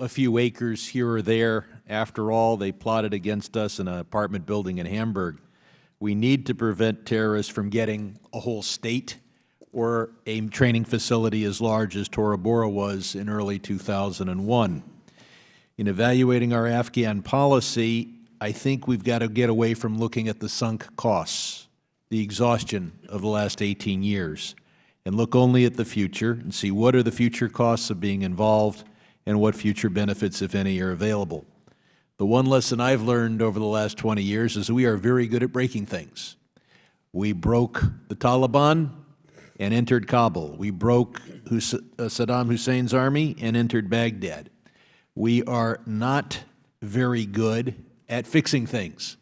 a few acres here or there. After all, they plotted against us in an apartment building in Hamburg. We need to prevent terrorists from getting a whole state or a training facility as large as Tora Bora was in early 2001. In evaluating our Afghan policy, I think we've got to get away from looking at the sunk costs, the exhaustion of the last 18 years, and look only at the future and see what are the future costs of being involved and what future benefits, if any, are available. The one lesson I've learned over the last 20 years is we are very good at breaking things. We broke the Taliban and entered Kabul. We broke Saddam Hussein's army and entered Baghdad. We are not very good at fixing things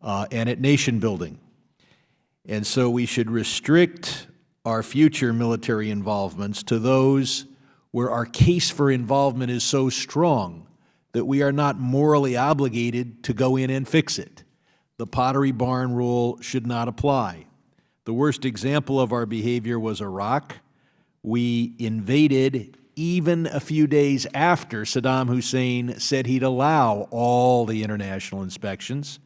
and at nation building. And so we should restrict our future military involvements to those where our case for involvement is so strong that we are not morally obligated to go in and fix it. The Pottery Barn rule should not apply. The worst example of our behavior was Iraq. We invaded even a few days after Saddam Hussein said he'd allow all the international inspections.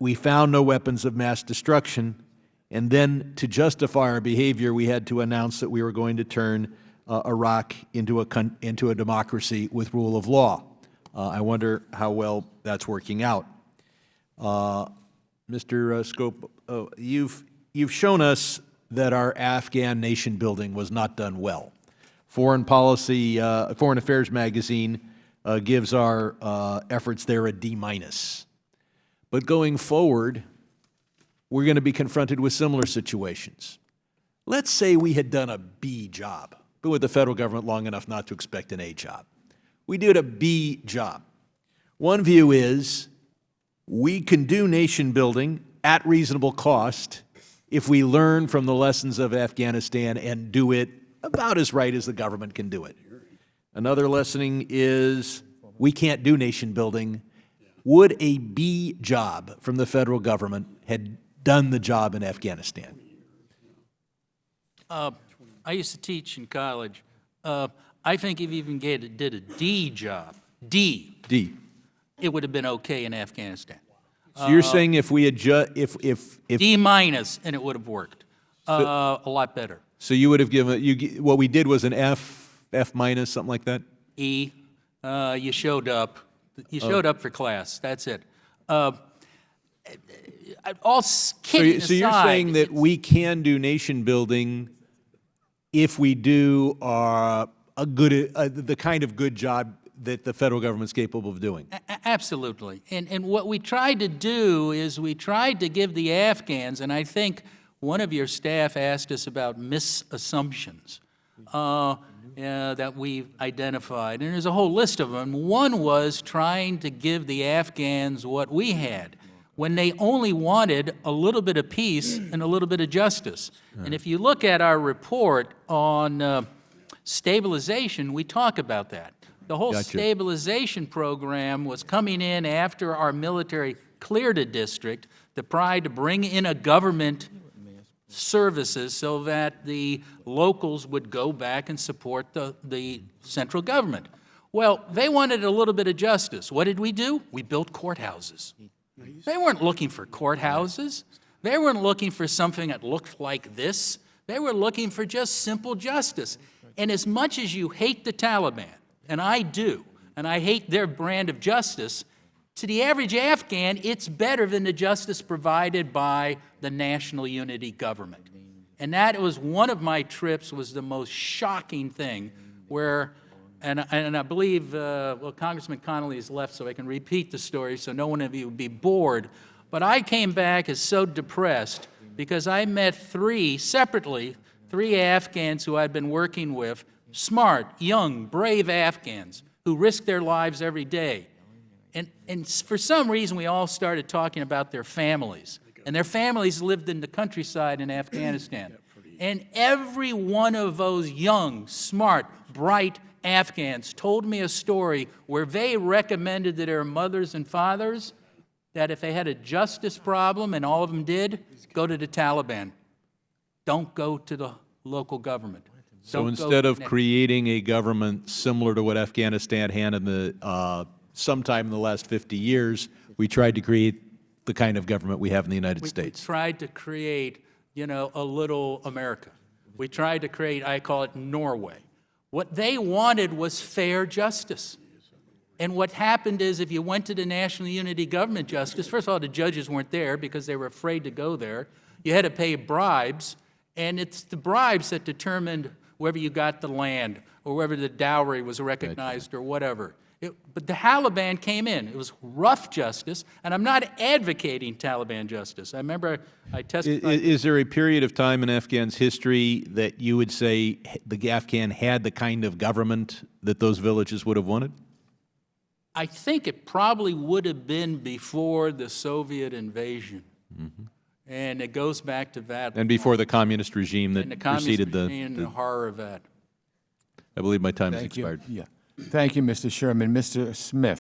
We found no weapons of mass destruction, and then to justify our behavior, we had to announce that we were going to turn Iraq into a democracy with rule of law. I wonder how well that's working out. Mr. Scope, you've shown us that our Afghan nation building was not done well. Foreign Affairs magazine gives our efforts there a D-. But going forward, we're going to be confronted with similar situations. Let's say we had done a B job, been with the federal government long enough not to expect an A job. We did a B job. One view is we can do nation building at reasonable cost if we learn from the lessons of Afghanistan and do it about as right as the government can do it. Another lesson is we can't do nation building. Would a B job from the federal government had done the job in Afghanistan? I used to teach in college. I think if you even did a D job, D, it would have been okay in Afghanistan. So you're saying if we had if D- and it would have worked a lot better. So you would have given what we did was an F minus, something like that. E, you showed up. You showed up for class. That's it. All kidding aside. So you're saying that we can do nation building if we do the kind of good job that the federal government's capable of doing? Absolutely. And what we tried to do is we tried to give the Afghans, and I think one of your staff asked us about misassumptions that we identified, and there's a whole list of them. One was trying to give the Afghans what we had when they only wanted a little bit of peace and a little bit of justice. And if you look at our report on stabilization, we talk about that. The whole stabilization program was coming in after our military cleared a district to try to bring in a government services so that the locals would go back and support the central government. Well, they wanted a little bit of justice. What did we do? We built courthouses. They weren't looking for courthouses. They weren't looking for something that looked like this. They were looking for just simple justice. And as much as you hate the Taliban, and I do, and I hate their brand of justice, to the average Afghan, it's better than the justice provided by the national unity government. And that was one of my trips, was the most shocking thing where, and I believe, well, Congressman Connolly has left so I can repeat the story so no one of you would be bored, but I came back as so depressed because I met three Afghans who I'd been working with, smart, young, brave Afghans who risk their lives every day. And for some reason, we all started talking about their families. And their families lived in the countryside in Afghanistan. And every one of those young, smart, bright Afghans told me a story where they recommended to their mothers and fathers that if they had a justice problem, and all of them did, go to the Taliban. Don't go to the local government. So Don't go instead of next. creating a government similar to what Afghanistan had in the, sometime in the last 50 years, we tried to create the kind of government we have in the United We States. tried to create, you know, a little America. We tried to create, I call it Norway. What they wanted was fair justice. And what happened is if you went to the National Unity Government Justice, first of all, the judges weren't there because they were afraid to go there. You had to pay bribes, and it's the bribes that determined whether you got the land or whether the dowry was recognized or whatever. But the Taliban came in. It was rough justice, and I'm not advocating Taliban justice. I remember I testified. Is there a period of time in Afghan's history that you would say the Afghan had the kind of government that those villages would have wanted? I think it probably would have been before the Soviet invasion. And it goes back to that. And before the communist regime and the that communist preceded regime and the horror of that. I believe my time has Thank you. expired. Yeah. Thank you, Mr. Sherman. Mr. Smith.